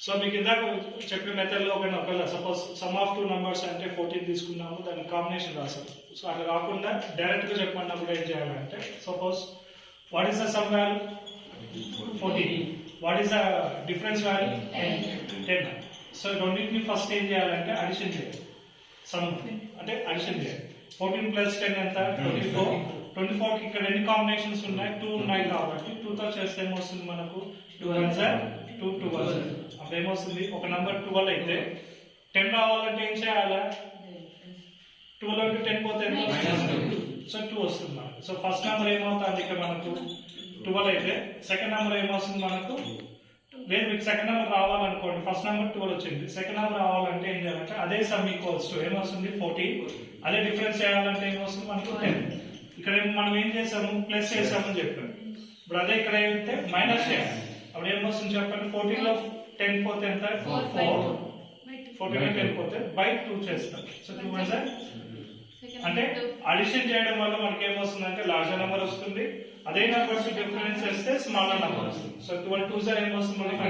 So మీకు ఇందాక చెప్పిన మెథడ్లో ఒకవేళ సపోజ్ సమ్ ఆఫ్ 2 numbers అంటే 14 తీసుకున్నాము, దాని కాంబినేషన్ రాసాము. సో అట్లా కాకుండా డైరెక్ట్గా చెప్పమన్నప్పుడు ఏం చేయాలంటే suppose what is the sum value 14, what is the difference value 10. So రెండింటిని ఫస్ట్ ఏం చేయాలంటే అడిషన్ చేయాలి. సమ్ అంటే అడిషన్ చేయాలి. 14 + 10 ఎంత 24. 24కి ఇక్కడ ఎన్ని కాంబినేషన్స్ ఉన్నాయి, 2 ఉన్నాయి కాబట్టి 2తో చేస్తే ఏమొస్తుంది మనకు 2 1s 2 2 1s. అప్పుడు ఏమొస్తుంది, ఒక నంబర్ 12 అయితే 10 రావాలంటే ఏం చేయాలా, 12 అంటే 10 పోతే సో 2 వస్తుంది మనకు. సో ఫస్ట్ నెంబర్ ఏమవుతుంది ఇక్కడ మనకు 12 అయితే సెకండ్ నెంబర్ ఏమొస్తుంది మనకు, లేదు మీకు సెకండ్ నెంబర్ రావాలనుకోండి, ఫస్ట్ నెంబర్ 12 వచ్చింది, సెకండ్ నెంబర్ రావాలంటే ఏం చేయాలంటే అదే సమ్ ఈక్వల్స్ టు ఏమొస్తుంది 14, అదే డిఫరెన్స్ చేయాలంటే ఏమొస్తుంది మనకు 10. ఇక్కడ మనం ఏం చేసాము, ప్లస్ చేసామని చెప్పాము. ఇప్పుడు అదే ఇక్కడ ఏమైతే మైనస్ చేయాలి. అప్పుడు ఏమొస్తుంది చెప్పండి, 14లో 10 పోతే ఎంత 4, 14లో 10 పోతే బై 2 చేస్తాం. సో 2 1s అంటే అడిషన్ చేయడం వల్ల మనకి ఏమొస్తుంది అంటే లార్జర్ నెంబర్ వస్తుంది, అదే నెంబర్స్ డిఫరెన్స్ చేస్తే స్మాలర్ నెంబర్ వస్తుంది. సో 12 2s ఏమొస్తుంది మనకి